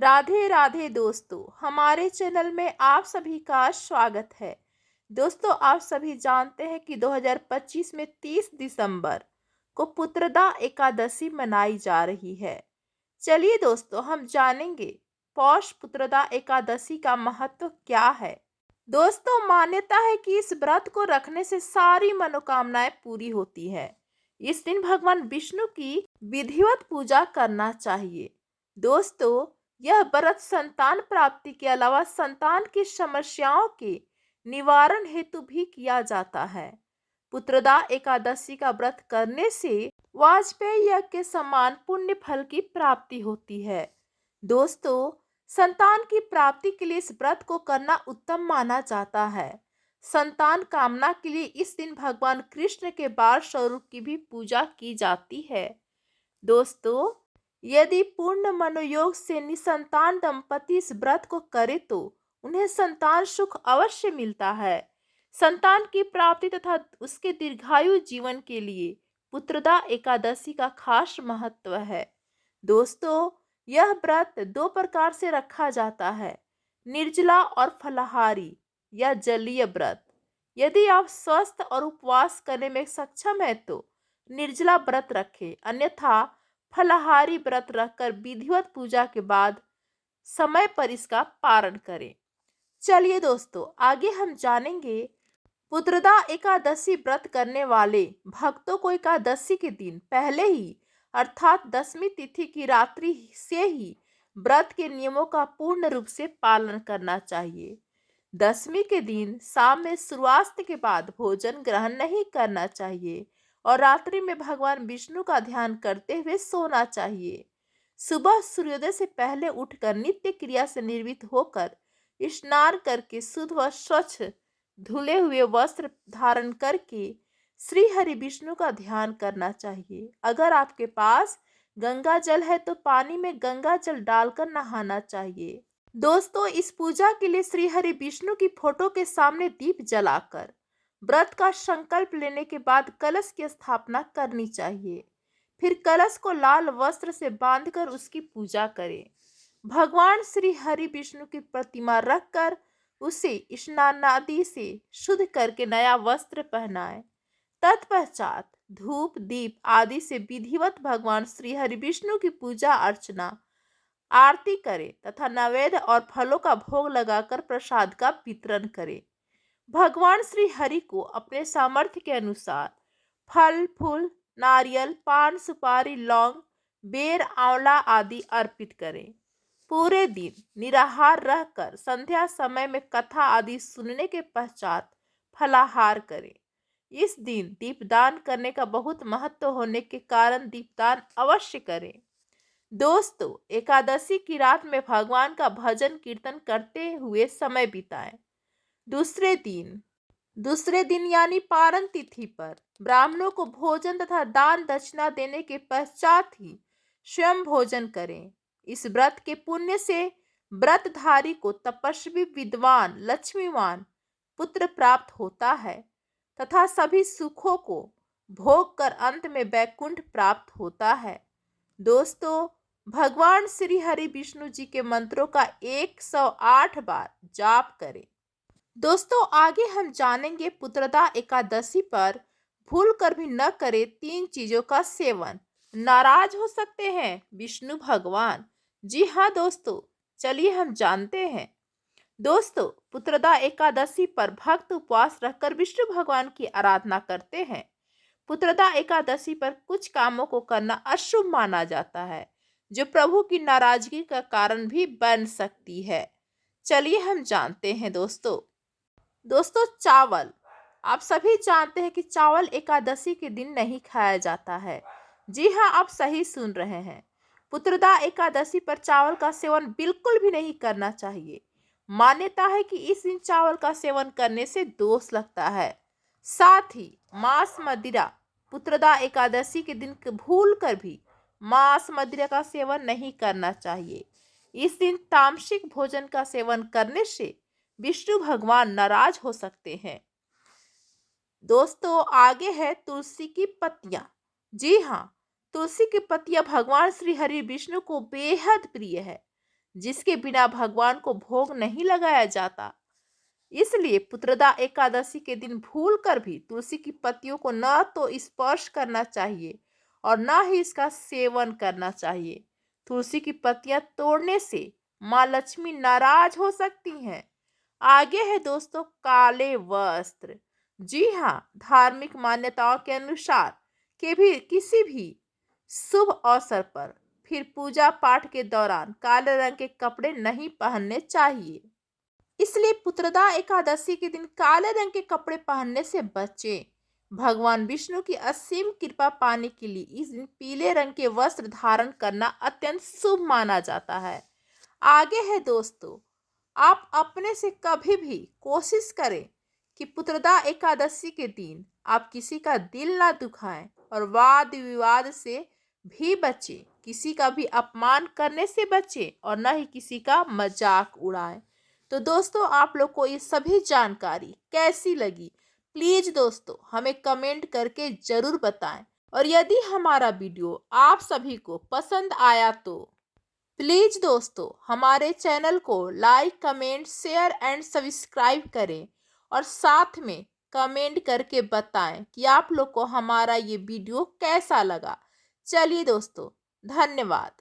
राधे राधे दोस्तों, हमारे चैनल में आप सभी का स्वागत है। दोस्तों, आप सभी जानते हैं कि 2025 में 30 दिसंबर को पुत्रदा एकादशी मनाई जा रही है। चलिए दोस्तों, हम जानेंगे पौष पुत्रदा एकादशी का महत्व क्या है। दोस्तों, मान्यता है कि इस व्रत को रखने से सारी मनोकामनाएं पूरी होती है। इस दिन भगवान विष्णु की विधिवत पूजा करना चाहिए। दोस्तों, यह व्रत संतान प्राप्ति के अलावा संतान की समस्याओं के निवारण हेतु भी किया जाता है। पुत्रदा एकादशी का व्रत करने से वाजपेयी यज्ञ के समान पुण्य फल की प्राप्ति होती है। दोस्तों, संतान की प्राप्ति के लिए इस व्रत को करना उत्तम माना जाता है। संतान कामना के लिए इस दिन भगवान कृष्ण के बाल स्वरूप की भी पूजा की जाती है। दोस्तों, यदि पूर्ण मनोयोग से निसंतान दंपति इस व्रत को करे तो उन्हें संतान सुख अवश्य मिलता है। संतान की प्राप्ति तथा उसके दीर्घायु जीवन के लिए पुत्रदा एकादशी का खास महत्व है। दोस्तों, यह व्रत दो प्रकार से रखा जाता है, निर्जला और फलाहारी या जलीय व्रत। यदि आप स्वस्थ और उपवास करने में सक्षम है तो निर्जला व्रत रखें, अन्यथा फलाहारी व्रत रखकर विधिवत पूजा के बाद समय पर इसका पारण करें। चलिए दोस्तों, आगे हम जानेंगे पुत्रदा एकादशी व्रत करने वाले भक्तों को एकादशी के दिन पहले ही अर्थात 10वीं तिथि की रात्रि से ही व्रत के नियमों का पूर्ण रूप से पालन करना चाहिए। 10वीं के दिन शाम में सूर्यास्त के बाद भोजन ग्रहण नहीं करना चाहिए और रात्रि में भगवान विष्णु का ध्यान करते हुए सोना चाहिए। सुबह सूर्योदय से पहले उठकर नित्य क्रिया से निर्वृत्त होकर स्नान करके शुद्ध व स्वच्छ धुले हुए वस्त्र धारण करके श्री हरि विष्णु का ध्यान करना चाहिए। अगर आपके पास गंगा जल है तो पानी में गंगा जल डालकर नहाना चाहिए। दोस्तों, इस पूजा के लिए श्री हरि विष्णु की फोटो के सामने दीप जलाकर व्रत का संकल्प लेने के बाद कलश की स्थापना करनी चाहिए। फिर कलश को लाल वस्त्र से बांधकर उसकी पूजा करें। भगवान श्री हरि विष्णु की प्रतिमा रखकर उसे स्नानादि से शुद्ध करके नया वस्त्र पहनाएं। तत्पश्चात धूप दीप आदि से विधिवत भगवान श्री हरि विष्णु की पूजा अर्चना आरती करें तथा नैवेद्य और फलों का भोग लगाकर प्रसाद का वितरण करें। भगवान श्री हरि को अपने सामर्थ्य के अनुसार फल फूल नारियल पान सुपारी लौंग बेर आंवला आदि अर्पित करें। पूरे दिन निराहार रहकर संध्या समय में कथा आदि सुनने के पश्चात फलाहार करें। इस दिन दीपदान करने का बहुत महत्व होने के कारण दीपदान अवश्य करें। दोस्तों, एकादशी की रात में भगवान का भजन कीर्तन करते हुए समय बिताएं। दूसरे दिन यानी पारण तिथि पर ब्राह्मणों को भोजन तथा दान दक्षिणा देने के पश्चात ही स्वयं भोजन करें। इस व्रत के पुण्य से व्रतधारी को तपस्वी विद्वान लक्ष्मीवान पुत्र प्राप्त होता है तथा सभी सुखों को भोग कर अंत में वैकुंठ प्राप्त होता है। दोस्तों, भगवान श्री हरि विष्णु जी के मंत्रों का 108 बार जाप करें। दोस्तों, आगे हम जानेंगे पुत्रदा एकादशी पर भूल कर भी न करें 3 चीजों का सेवन, नाराज हो सकते हैं विष्णु भगवान। जी हाँ दोस्तों, चलिए हम जानते हैं। दोस्तों, पुत्रदा एकादशी पर भक्त उपवास रखकर विष्णु भगवान की आराधना करते हैं। पुत्रदा एकादशी पर कुछ कामों को करना अशुभ माना जाता है जो प्रभु की नाराजगी का कारण भी बन सकती है। चलिए हम जानते हैं दोस्तों, चावल। आप सभी जानते हैं कि चावल एकादशी के दिन नहीं खाया जाता है। जी हाँ, आप सही सुन रहे हैं। पुत्रदा एकादशी पर चावल का सेवन बिल्कुल भी नहीं करना चाहिए। मान्यता है कि इस दिन चावल का सेवन करने से दोष लगता है। साथ ही मांस मदिरा पुत्रदा एकादशी के दिन भूल कर भी मांस मदिरा का सेवन नहीं करना चाहिए। इस दिन तामसिक भोजन का सेवन करने से विष्णु भगवान नाराज हो सकते हैं। दोस्तों, आगे है तुलसी की पत्तियां। जी हाँ, तुलसी की पत्तियां भगवान श्री हरि विष्णु को बेहद प्रिय है। जिसके बिना भगवान को भोग नहीं लगाया जाता। इसलिए पुत्रदा एकादशी के दिन भूल कर भी तुलसी की पत्तियों को न तो स्पर्श करना चाहिए और न ही इसका सेवन करना चाहिए। तुलसी की पत्तियां तोड़ने से माँ लक्ष्मी नाराज हो सकती हैं। आगे है दोस्तों काले वस्त्र। जी हाँ, धार्मिक मान्यताओं के अनुसार किसी भी शुभ अवसर पर फिर पूजा पाठ के दौरान काले रंग के कपड़े नहीं पहनने चाहिए। इसलिए पुत्रदा एकादशी के दिन काले रंग के कपड़े पहनने से बचें। भगवान विष्णु की असीम कृपा पाने के लिए इस दिन पीले रंग के वस्त्र धारण करना अत्यंत शुभ माना जाता है। आगे है दोस्तों, आप अपने से कभी भी कोशिश करें कि पुत्रदा एकादशी के दिन आप किसी का दिल ना दुखाएं और वाद विवाद से भी बचें। किसी का भी अपमान करने से बचें और न ही किसी का मजाक उड़ाएं। तो दोस्तों, आप लोग को ये सभी जानकारी कैसी लगी, प्लीज दोस्तों हमें कमेंट करके जरूर बताएं। और यदि हमारा वीडियो आप सभी को पसंद आया तो प्लीज दोस्तों हमारे चैनल को like, comment, share and subscribe करें और साथ में कमेंट करके बताएं कि आप लोग को हमारा ये वीडियो कैसा लगा। चलिए दोस्तों, धन्यवाद।